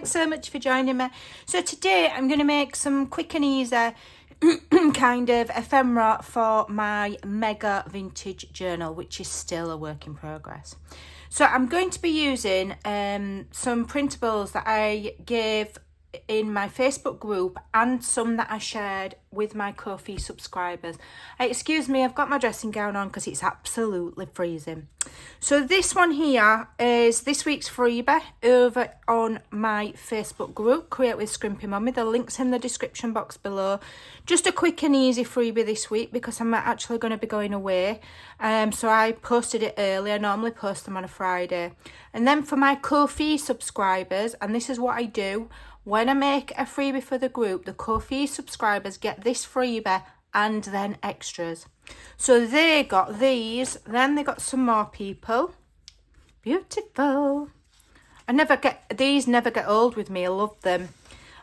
thanks so much for joining me. So today I'm going to make some quick and easy kind of ephemera for my mega vintage journal, which is still a work in progress. So I'm going to be using some printables that I gave in my Facebook group and some that I shared with my Ko-fi subscribers. Excuse me, I've got my dressing gown on because it's absolutely freezing. So this one here is this week's freebie over on my Facebook group, Create with Scrimpingmommy. The link's in the description box below. Just a quick and easy freebie this week because I'm actually going to be going away. So I posted it early. I normally post them on a Friday. And then for my Ko-fi subscribers, and this is what I do, when I make a freebie for the group, the Ko-fi subscribers get this freebie and then extras. So they got these, then they got some more people. Beautiful. These never get old with me. I love them.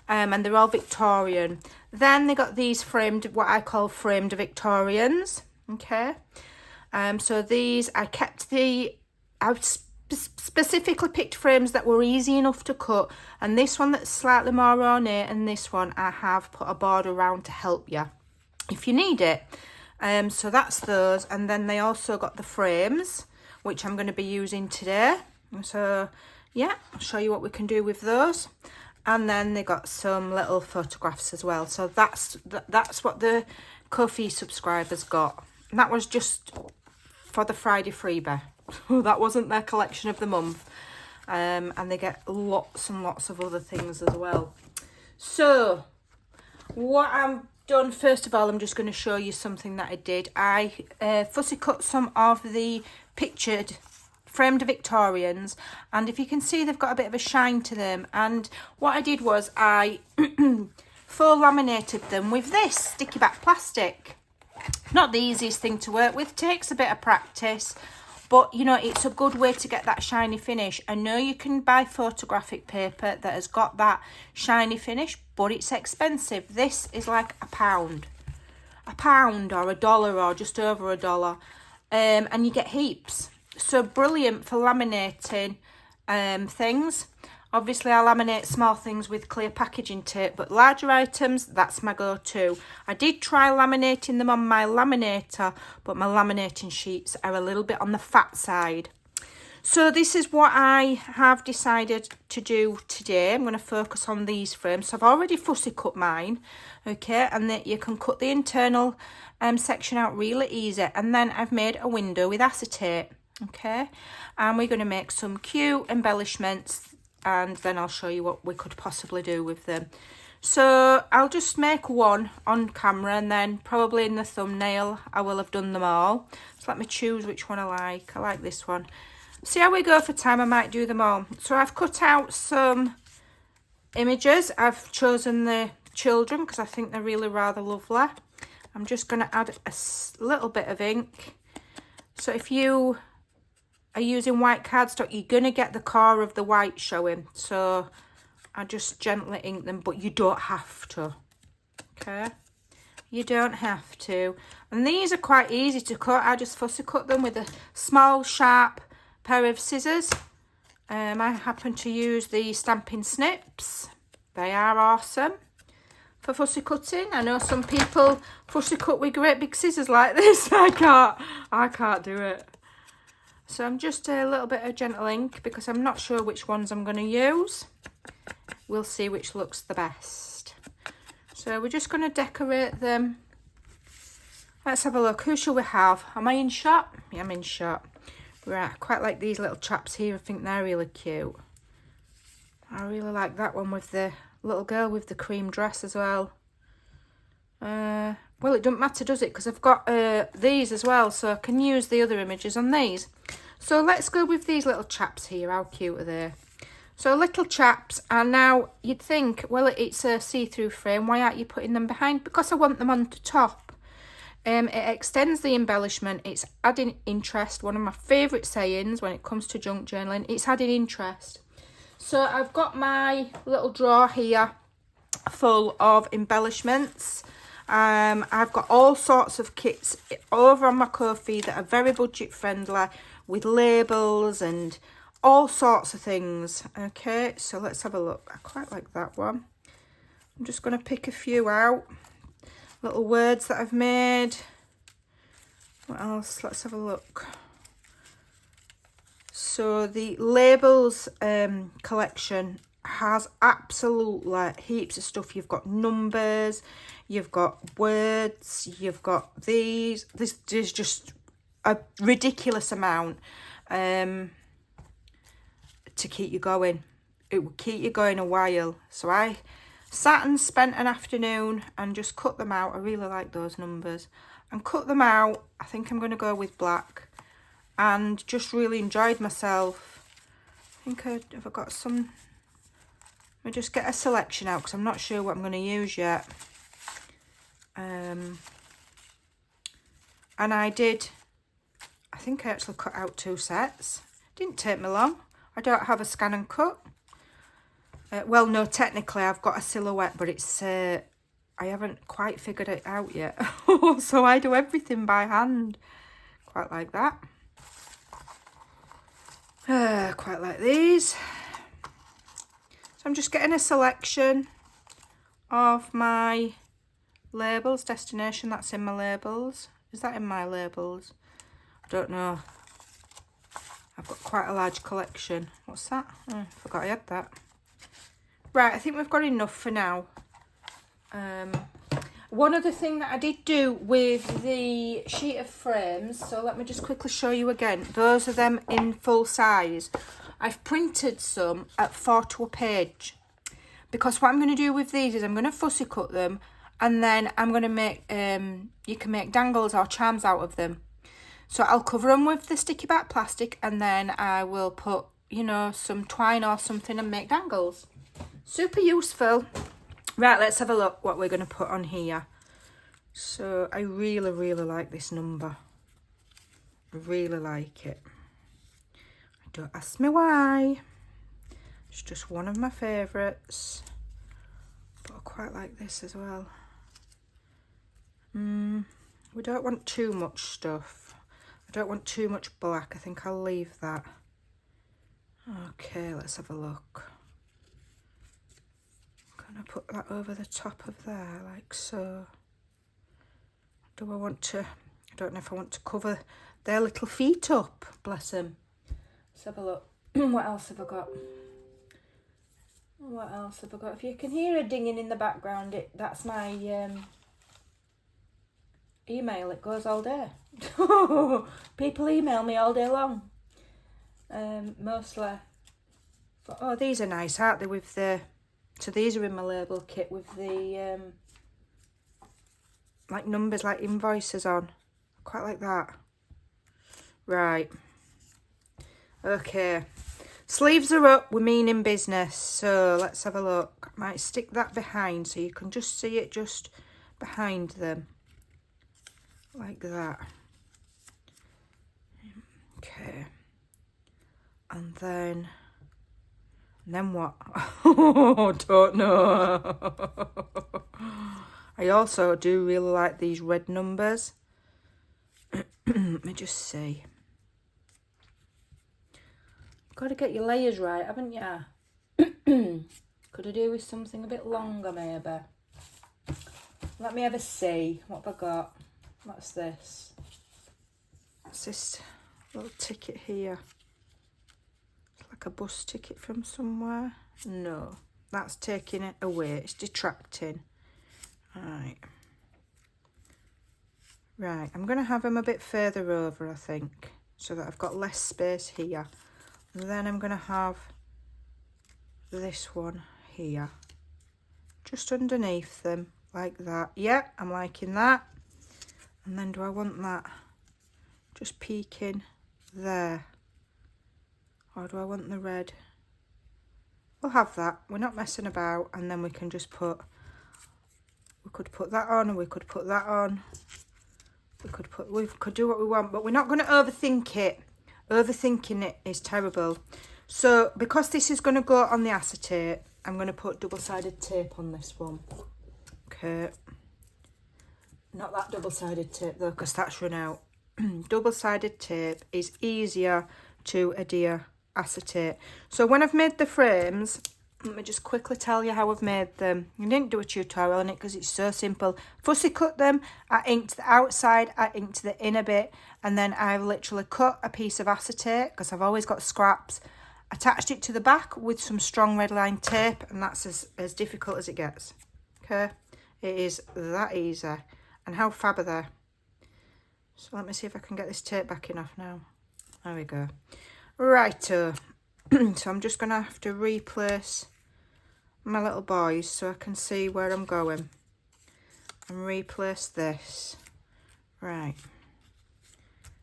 And they're all Victorian. Then they got these what I call framed Victorians. Okay. So these, I specifically picked frames that were easy enough to cut, and this one that's slightly more ornate, and this one I have put a border around to help you if you need it. So that's those, and then they also got the frames, which I'm going to be using today. So yeah, I'll show you what we can do with those. And then they got some little photographs as well. So that's what the Ko-fi subscribers got, and that was just for the Friday freebie. That wasn't their collection of the month. And they get lots and lots of other things as well. So what I've done, first of all, I'm just going to show you something that I did. I fussy cut some of the pictured framed Victorians, and if you can see, they've got a bit of a shine to them. And what I did was I faux laminated them with this sticky back plastic. Not the easiest thing to work with, takes a bit of practice. But, you know, it's a good way to get that shiny finish. I know you can buy photographic paper that has got that shiny finish, but it's expensive. This is like £1 or $1 or just over $1. And you get heaps. So brilliant for laminating things. Obviously, I laminate small things with clear packaging tape, but larger items, that's my go-to. I did try laminating them on my laminator, but my laminating sheets are a little bit on the fat side. So this is what I have decided to do today. I'm going to focus on these frames. So I've already fussy cut mine, okay, and that you can cut the internal section out really easy. And then I've made a window with acetate, okay, and we're going to make some cute embellishments, and then I'll show you what we could possibly do with them. So I'll just make one on camera, and then probably in the thumbnail I will have done them all. So let me choose which one I like. I like this one. See how we go for time, I might do them all. So I've cut out some images. I've chosen the children because I think they're really rather lovely. I'm just going to add a little bit of ink. So if you are using white cardstock, you're going to get the core of the white showing. So I just gently ink them, but you don't have to. Okay? You don't have to. And these are quite easy to cut. I just fussy cut them with a small, sharp pair of scissors. I happen to use the Stampin' Snips. They are awesome for fussy cutting. I know some people fussy cut with great big scissors like this. I can't do it. So I'm just a little bit of gentle ink because I'm not sure which ones I'm going to use. We'll see which looks the best. So we're just going to decorate them. Let's have a look. Who shall we have? Am I in shot? Yeah, I'm in shot. Right, I quite like these little chaps here. I think they're really cute. I really like that one with the little girl with the cream dress as well. Well, it doesn't matter, does it? Because I've got these as well, so I can use the other images on these. So let's go with these little chaps here. How cute are they? So little chaps, and now you'd think, well, it's a see-through frame. Why aren't you putting them behind? Because I want them on the top. It extends the embellishment. It's adding interest. One of my favourite sayings when it comes to junk journaling. It's adding interest. So I've got my little drawer here full of embellishments. I've got all sorts of kits over on my Ko-fi that are very budget friendly with labels and all sorts of things. Okay, so let's have a look. I quite like that one. I'm just going to pick a few out. Little words that I've made. What else? Let's have a look. So the labels collection has absolutely heaps of stuff. You've got numbers, you've got words, you've got these. There's just a ridiculous amount to keep you going. It will keep you going a while. So I sat and spent an afternoon and just cut them out. I really like those numbers. And cut them out. I think I'm going to go with black. And just really enjoyed myself. I think I've got some... Let me just get a selection out because I'm not sure what I'm going to use yet. And I think I actually cut out 2 sets. Didn't take me long. I don't have a scan and cut. Well, no, technically I've got a silhouette, but it's I haven't quite figured it out yet. So I do everything by hand. Quite like that. Quite like these. So I'm just getting a selection of my labels. Destination, that's in my labels. Is that in my labels? I don't know. I've got quite a large collection. What's that? Oh, I forgot I had that. Right, I think we've got enough for now. One other thing that I did do with the sheet of frames, so let me just quickly show you again. Those are them in full size. I've printed some at 4 to a page. Because what I'm going to do with these is I'm going to fussy cut them. And then I'm going to make, you can make dangles or charms out of them. So I'll cover them with the sticky back plastic. And then I will put, you know, some twine or something and make dangles. Super useful. Right, let's have a look what we're going to put on here. So I really, really like this number. I really like it. Don't ask me why. It's just one of my favourites. But I quite like this as well. We don't want too much stuff. I don't want too much black. I think I'll leave that. Okay, let's have a look. I'm going to put that over the top of there, like so. Do I want to... I don't know if I want to cover their little feet up. Bless them. Let's have a look. What else have I got? What else have I got? If you can hear a dinging in the background, that's my email. It goes all day. People email me all day long. Mostly. But, oh, these are nice, aren't they? With the... So these are in my label kit with the like numbers, like invoices on. Quite like that. Right. Okay. Sleeves are up, we mean in business. So let's have a look. I might stick that behind so you can just see it just behind them. Like that. Okay. And then what? Oh, don't know. I also do really like these red numbers. Let me just see. Got to get your layers right, haven't you? Could I do with something a bit longer, maybe? Let me have a see. What have I got? What's this? What's this little ticket here? It's like a bus ticket from somewhere. No, that's taking it away. It's detracting. Right, I'm going to have them a bit further over, I think, so that I've got less space here. And then I'm going to have this one here, just underneath them, like that. Yeah, I'm liking that. And then do I want that just peeking there? Or do I want the red? We'll have that. We're not messing about. And then we can just put... We could put that on, and we could put that on. We could do what we want, but we're not going to overthink it. Overthinking it is terrible. So because this is going to go on the acetate, I'm going to put double-sided tape on this one. Okay. Not that double-sided tape though, because that's run out. Double-sided tape is easier to adhere acetate. So when I've made the frames, let me just quickly tell you how I've made them. I didn't do a tutorial on it because it's so simple. Fussy cut them, I inked the outside, I inked the inner bit, and then I've literally cut a piece of acetate, because I've always got scraps, attached it to the back with some strong red line tape, and that's as difficult as it gets. Okay, it is that easy. And how fab are they? So let me see if I can get this tape backing off now. There we go. Righto. So I'm just going to have to replace my little boys so I can see where I'm going. And replace this. Right.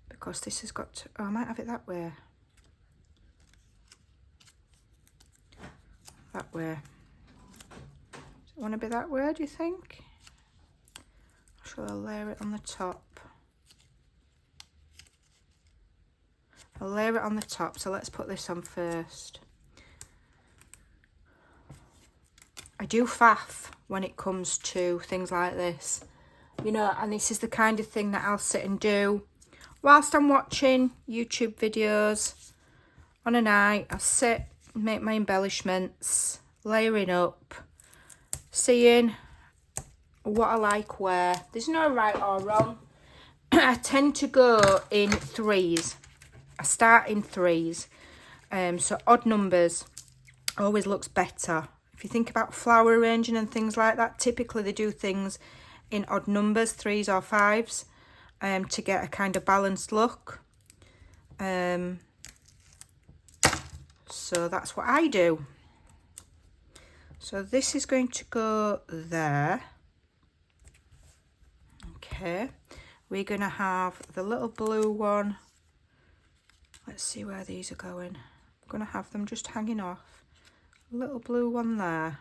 Because this has got to... Oh, I might have it that way. That way. Does it want to be that way, do you think? Shall I layer it on the top? I'll layer it on the top, so let's put this on first. I do faff when it comes to things like this, you know, and this is the kind of thing that I'll sit and do whilst I'm watching YouTube videos on a night. I'll sit, make my embellishments, layering up, seeing what I like where. There's no right or wrong. I tend to go in threes. I start in threes, so odd numbers always looks better. If you think about flower arranging and things like that, typically they do things in odd numbers, 3s or 5s, to get a kind of balanced look. So that's what I do. So this is going to go there. Okay, we're going to have the little blue one. Let's see where these are going. I'm going to have them just hanging off. A little blue one there.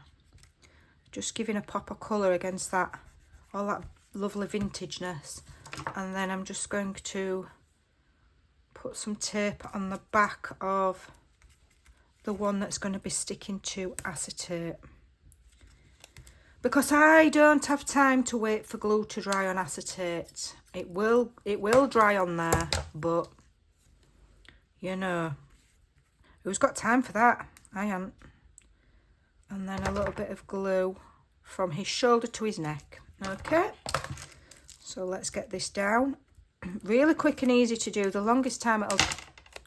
Just giving a pop of colour against that, all that lovely vintageness. And then I'm just going to put some tape on the back of the one that's going to be sticking to acetate. Because I don't have time to wait for glue to dry on acetate. It will dry on there, but... you know, who's got time for that? I ain't. And then a little bit of glue from his shoulder to his neck. Okay, so let's get this down. Really quick and easy to do. The longest time it'll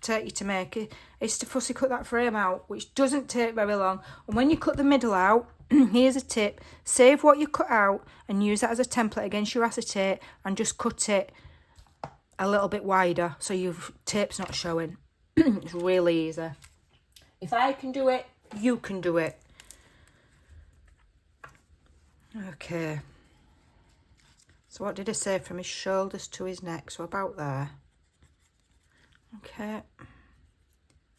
take you to make it is to fussy cut that frame out, which doesn't take very long. And when you cut the middle out, here's a tip. Save what you cut out and use that as a template against your acetate, and just cut it a little bit wider so your tape's not showing. It's really easy. If I can do it, you can do it. Okay. So what did I say? From his shoulders to his neck. So about there. Okay.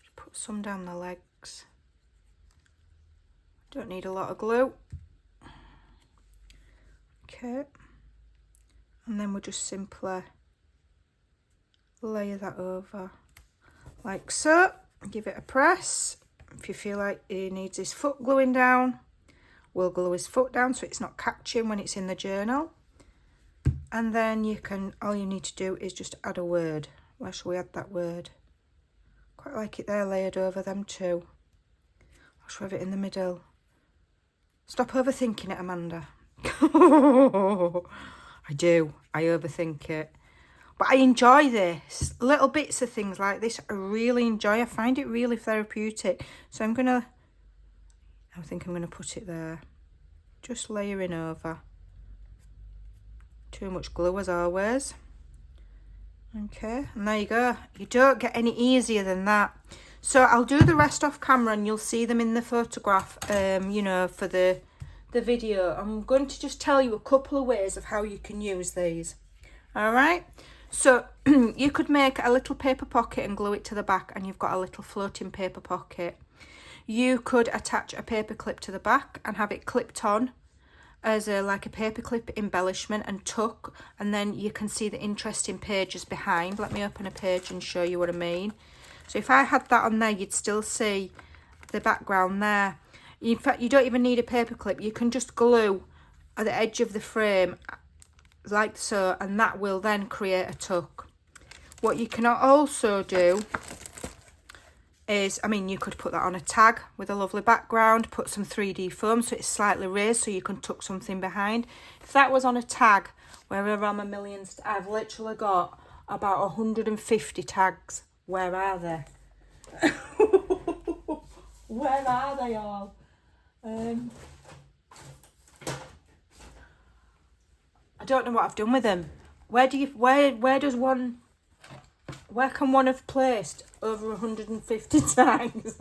Just put some down the legs. Don't need a lot of glue. Okay. And then we'll just simply layer that over. Like so. Give it a press. If you feel like he needs his foot gluing down, we'll glue his foot down so it's not catching when it's in the journal. And then you can, all you need to do is just add a word. Where shall we add that word? Quite like it there layered over them too. Or shall we have it in the middle? Stop overthinking it, Amanda. I do. I overthink it. But I enjoy this. Little bits of things like this I really enjoy. I find it really therapeutic. So I think I'm going to put it there. Just layering over. Too much glue as always. Okay, and there you go. You don't get any easier than that. So I'll do the rest off camera and you'll see them in the photograph, you know, for the video. I'm going to just tell you a couple of ways of how you can use these. All right. So you could make a little paper pocket and glue it to the back and you've got a little floating paper pocket. You could attach a paper clip to the back and have it clipped on as like a paper clip embellishment and tuck, and then you can see the interesting pages behind. Let me open a page and show you what I mean. So if I had that on there, you'd still see the background there. In fact, you don't even need a paper clip. You can just glue at the edge of the frame like so, and that will then create a tuck. What you can also do is, I mean, you could put that on a tag with a lovely background, put some 3D foam so it's slightly raised so you can tuck something behind. If that was on a tag, wherever I'm a millions, I've literally got about 150 tags. Where are they? Where are they all? I don't know what I've done with them. Where can one have placed over 150 tags?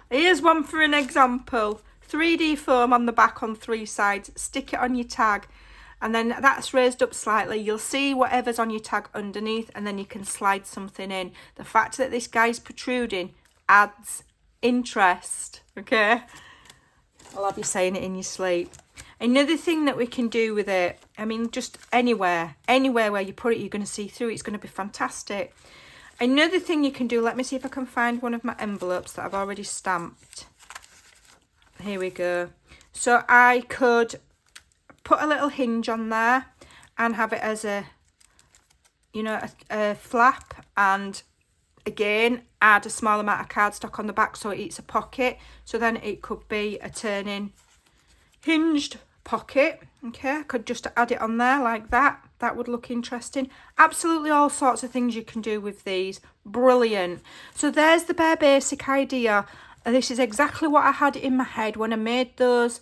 Here's one for an example. 3D foam on the back on 3 sides. Stick it on your tag. And then that's raised up slightly. You'll see whatever's on your tag underneath, and then you can slide something in. The fact that this guy's protruding adds interest, okay? I'll have you saying it in your sleep. Another thing that we can do with it, I mean, just anywhere where you put it, you're going to see through. It's going to be fantastic. Another thing you can do, let me see if I can find one of my envelopes that I've already stamped. Here we go. So I could put a little hinge on there and have it as a, you know, a flap, and again add a small amount of cardstock on the back so it eats a pocket. So then it could be a turning hinged pocket. Okay, I could just add it on there like that. That would look interesting. Absolutely all sorts of things you can do with these. Brilliant. So there's the bare basic idea. This is exactly what I had in my head when I made those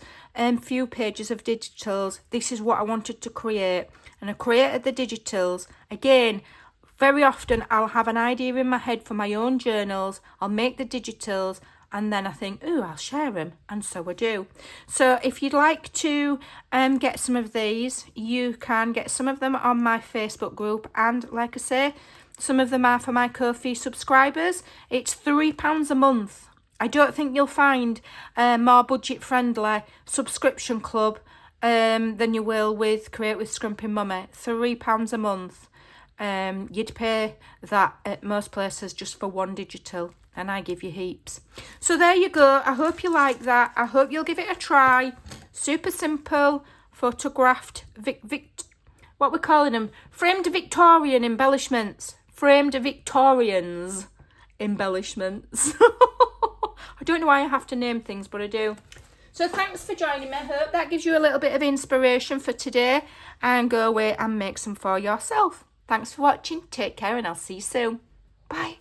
few pages of digitals. This is what I wanted to create, and I created the digitals. Again, very often I'll have an idea in my head for my own journals. I'll make the digitals, and then I think, ooh, I'll share them, and so I do. So if you'd like to get some of these, you can get some of them on my Facebook group, and like I say, some of them are for my Ko-fi subscribers. It's £3 a month. I don't think you'll find a more budget-friendly subscription club than you will with Create with Scrimpingmommy. £3 a month. You'd pay that at most places just for one digital, and I give you heaps. So there you go. I hope you like that. I hope you'll give it a try. Super simple, photographed, what we're calling them, Framed Victorian embellishments. Framed Victorians embellishments. I don't know why I have to name things, but I do. So thanks for joining me. I hope that gives you a little bit of inspiration for today, and go away and make some for yourself. Thanks for watching. Take care, and I'll see you soon. Bye.